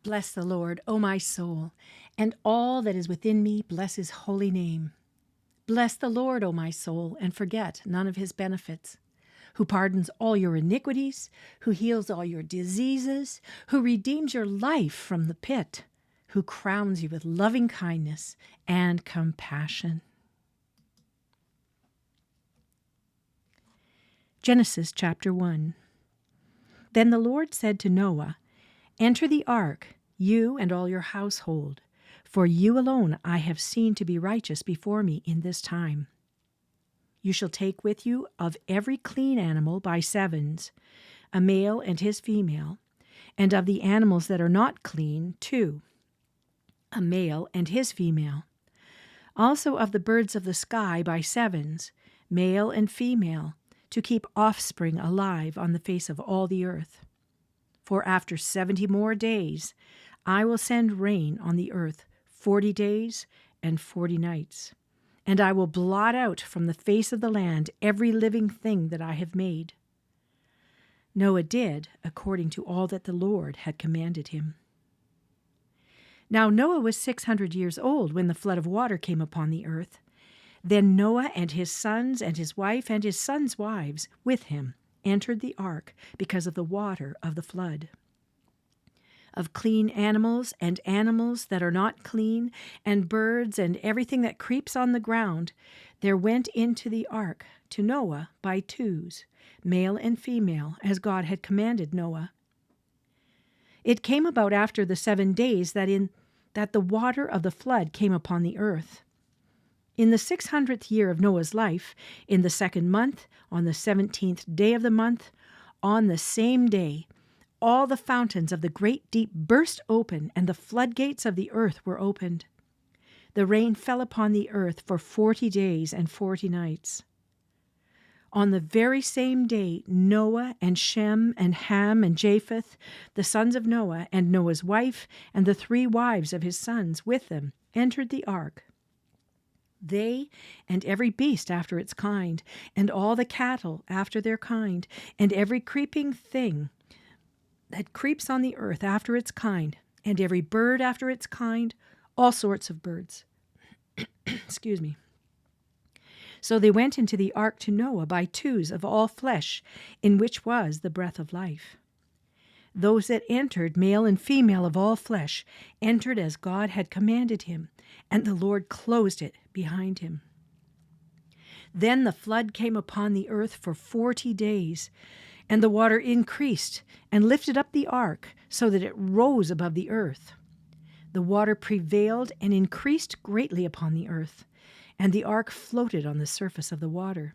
Bless the Lord, O my soul, and all that is within me, bless his holy name. Bless the Lord, O my soul, and forget none of his benefits, who pardons all your iniquities, who heals all your diseases, who redeems your life from the pit, who crowns you with loving kindness and compassion. Genesis chapter 1. Then the Lord said to Noah, "Enter the ark, you and all your household, for you alone I have seen to be righteous before me in this time. You shall take with you of every clean animal by sevens, a male and his female, and of the animals that are not clean, 2, a male and his female. Also of the birds of the sky by sevens, male and female, to keep offspring alive on the face of all the earth. For after 70 more days I will send rain on the earth 40 days and 40 nights, and I will blot out from the face of the land every living thing that I have made." Noah did according to all that the Lord had commanded him. Now Noah was 600 years old when the flood of water came upon the earth. Then Noah and his sons and his wife and his sons' wives with him entered the ark because of the water of the flood. Of clean animals and animals that are not clean, and birds and everything that creeps on the ground, there went into the ark to Noah by twos, male and female, as God had commanded Noah. It came about after the 7 days that the water of the flood came upon the earth. In the 600th year of Noah's life, in the 2nd month, on the 17th day of the month, on the same day, all the fountains of the great deep burst open, and the floodgates of the earth were opened. The rain fell upon the earth for 40 days and 40 nights. On the very same day, Noah and Shem and Ham and Japheth, the sons of Noah, and Noah's wife, and the 3 wives of his sons with them, entered the ark. They and every beast after its kind, and all the cattle after their kind, and every creeping thing that creeps on the earth after its kind, and every bird after its kind, all sorts of birds. Excuse me. So they went into the ark to Noah by twos of all flesh, in which was the breath of life. Those that entered, male and female of all flesh, entered as God had commanded him, and the Lord closed it behind him. Then the flood came upon the earth for 40 days, and the water increased and lifted up the ark so that it rose above the earth. The water prevailed and increased greatly upon the earth, and the ark floated on the surface of the water.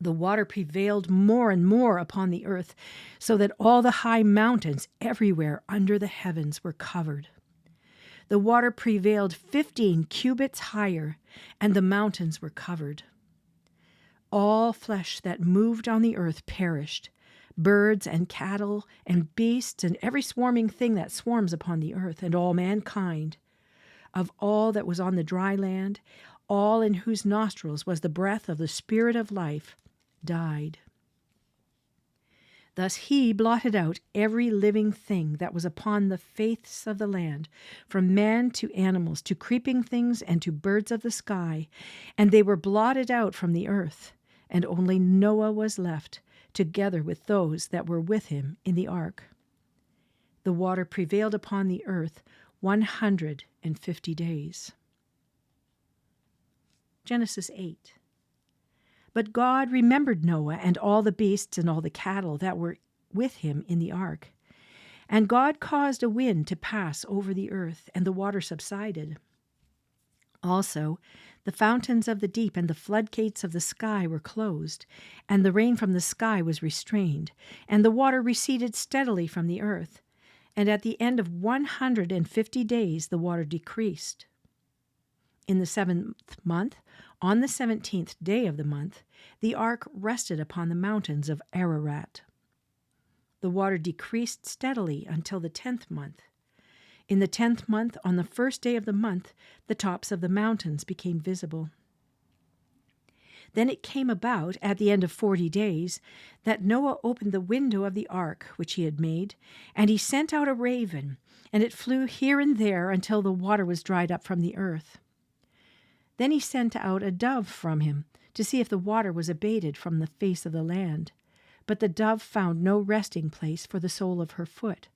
The water prevailed more and more upon the earth, so that all the high mountains everywhere under the heavens were covered. The water prevailed 15 cubits higher, and the mountains were covered. All flesh that moved on the earth perished, birds and cattle and beasts and every swarming thing that swarms upon the earth, and all mankind. Of all that was on the dry land, all in whose nostrils was the breath of the Spirit of life, died. Thus he blotted out every living thing that was upon the face of the land, from man to animals, to creeping things, and to birds of the sky, and they were blotted out from the earth, and only Noah was left, together with those that were with him in the ark. The water prevailed upon the earth 150 days. Genesis 8. But God remembered Noah and all the beasts and all the cattle that were with him in the ark. And God caused a wind to pass over the earth, and the water subsided. Also, the fountains of the deep and the floodgates of the sky were closed, and the rain from the sky was restrained, and the water receded steadily from the earth. And at the end of 150 days the water decreased. In the 7th month, on the 17th day of the month, the ark rested upon the mountains of Ararat. The water decreased steadily until the 10th month. In the 10th month, on the 1st day of the month, the tops of the mountains became visible. Then it came about, at the end of 40 days, that Noah opened the window of the ark which he had made, and he sent out a raven, and it flew here and there until the water was dried up from the earth. Then he sent out a dove from him, to see if the water was abated from the face of the land. But the dove found no resting place for the sole of her foot.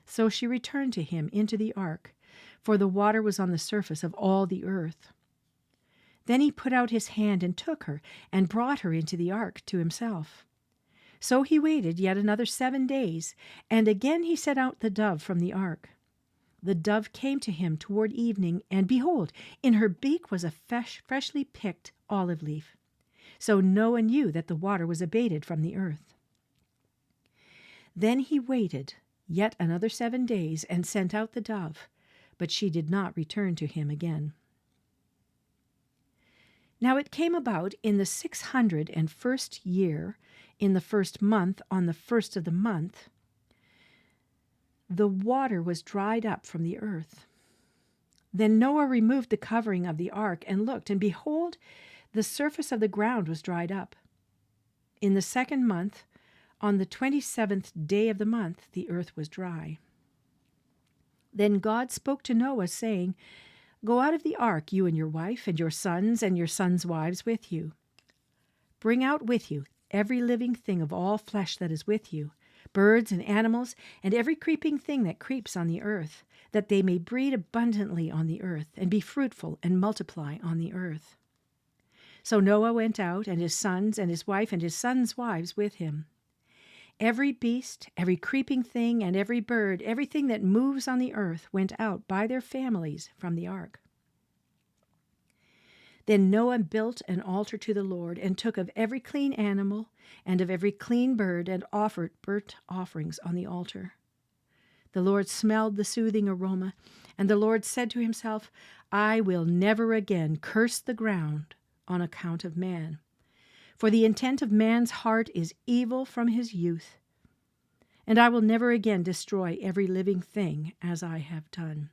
So she returned to him into the ark, for the water was on the surface of all the earth. Then he put out his hand and took her, and brought her into the ark to himself. So he waited yet another 7 days, and again he set out the dove from the ark. The dove came to him toward evening, and behold, in her beak was a freshly picked olive leaf. So Noah knew that the water was abated from the earth. Then he waited yet another 7 days, and sent out the dove, but she did not return to him again. Now it came about in the 601st year, in the 1st month, on the 1st of the month, the water was dried up from the earth. Then Noah removed the covering of the ark and looked, and behold, the surface of the ground was dried up. In the 2nd month, on the 27th day of the month, the earth was dry. Then God spoke to Noah, saying, "Go out of the ark, you and your wife, and your sons' wives with you. Bring out with you every living thing of all flesh that is with you, birds and animals, and every creeping thing that creeps on the earth, that they may breed abundantly on the earth, and be fruitful and multiply on the earth." So Noah went out, and his sons, and his wife, and his sons' wives with him. Every beast, every creeping thing, and every bird, everything that moves on the earth, went out by their families from the ark. Then Noah built an altar to the Lord, and took of every clean animal and of every clean bird, and offered burnt offerings on the altar. The Lord smelled the soothing aroma, and the Lord said to himself, "I will never again curse the ground on account of man. For the intent of man's heart is evil from his youth. And I will never again destroy every living thing as I have done.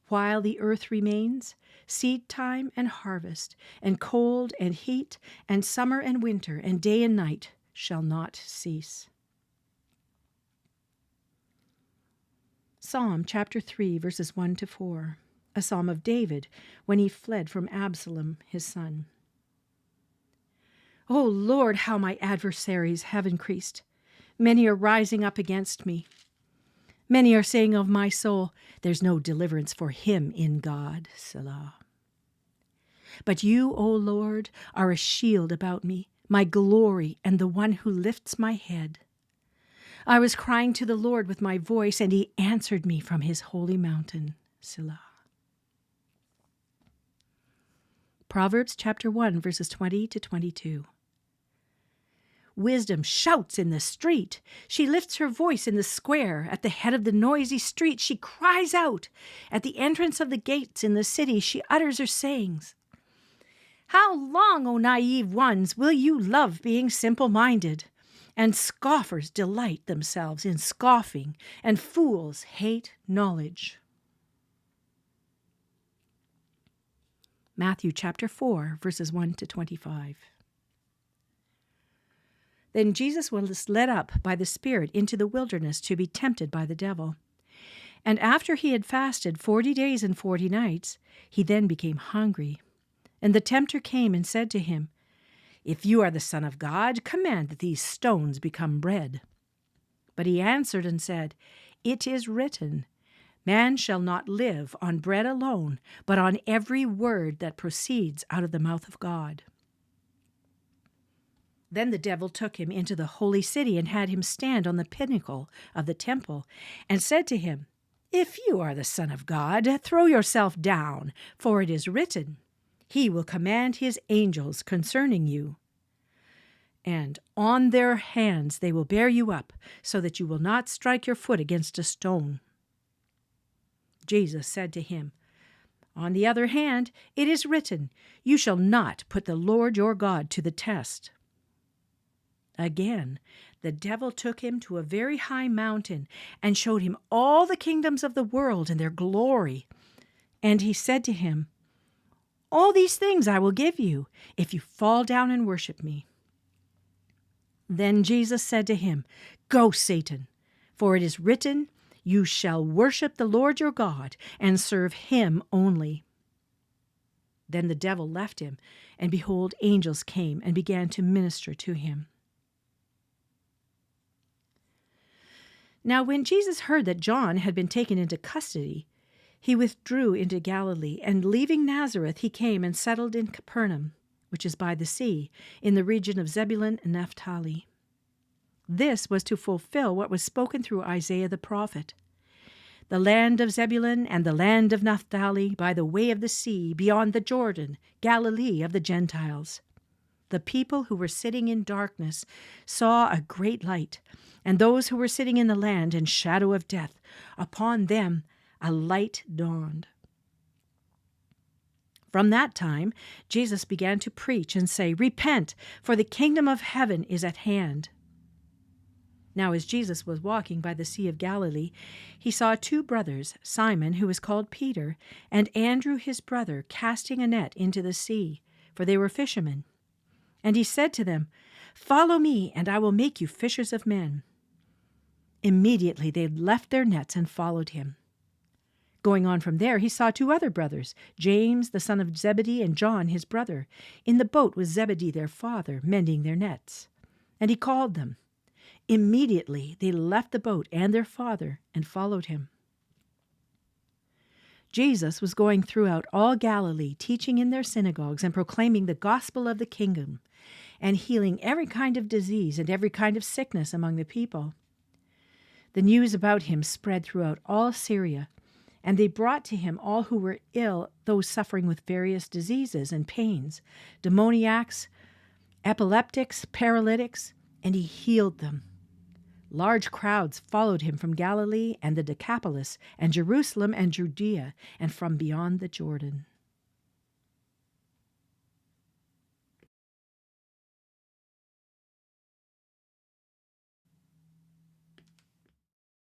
While the earth remains, seed time and harvest, and cold and heat, and summer and winter, and day and night shall not cease." Psalm chapter 3, verses 1 to 4, a psalm of David when he fled from Absalom, his son. O Lord, how my adversaries have increased. Many are rising up against me. Many are saying of my soul, "There's no deliverance for him in God." Selah. But you, O Lord, are a shield about me, my glory, and the one who lifts my head. I was crying to the Lord with my voice, and he answered me from his holy mountain. Selah. Proverbs chapter 1, verses 20 to 22. Wisdom shouts in the street. She lifts her voice in the square. At the head of the noisy street, she cries out. At the entrance of the gates in the city, she utters her sayings. How long, O naive ones, will you love being simple-minded? And scoffers delight themselves in scoffing, and fools hate knowledge. Matthew chapter 4, verses 1 to 25. Then Jesus was led up by the Spirit into the wilderness to be tempted by the devil. And after he had fasted 40 days and 40 nights, he then became hungry. And the tempter came and said to him, "If you are the Son of God, command that these stones become bread." But he answered and said, "It is written, man shall not live on bread alone, but on every word that proceeds out of the mouth of God." Then the devil took him into the holy city and had him stand on the pinnacle of the temple and said to him, "If you are the Son of God, throw yourself down, for it is written, He will command His angels concerning you, and on their hands they will bear you up, so that you will not strike your foot against a stone." Jesus said to him, "On the other hand, it is written, You shall not put the Lord your God to the test." Again, the devil took him to a very high mountain and showed him all the kingdoms of the world and their glory. And he said to him, All these things I will give you if you fall down and worship me." Then Jesus said to him, "Go, Satan, for it is written, 'You shall worship the Lord your God and serve him only.'" Then the devil left him, and behold, angels came and began to minister to him. Now when Jesus heard that John had been taken into custody, he withdrew into Galilee, and leaving Nazareth, he came and settled in Capernaum, which is by the sea, in the region of Zebulun and Naphtali. This was to fulfill what was spoken through Isaiah the prophet. "The land of Zebulun and the land of Naphtali, by the way of the sea, beyond the Jordan, Galilee of the Gentiles. The people who were sitting in darkness saw a great light, and those who were sitting in the land in shadow of death, upon them a light dawned." From that time, Jesus began to preach and say, "Repent, for the kingdom of heaven is at hand." Now as Jesus was walking by the Sea of Galilee, he saw two brothers, Simon, who was called Peter, and Andrew his brother, casting a net into the sea, for they were fishermen. And he said to them, "Follow me, and I will make you fishers of men." Immediately they left their nets and followed him. Going on from there, he saw two other brothers, James the son of Zebedee and John his brother, in the boat with Zebedee their father, mending their nets. And he called them. Immediately they left the boat and their father and followed him. Jesus was going throughout all Galilee, teaching in their synagogues and proclaiming the gospel of the kingdom, and healing every kind of disease and every kind of sickness among the people. The news about him spread throughout all Syria, and they brought to him all who were ill, those suffering with various diseases and pains, demoniacs, epileptics, paralytics, and he healed them. Large crowds followed him from Galilee and the Decapolis and Jerusalem and Judea and from beyond the Jordan.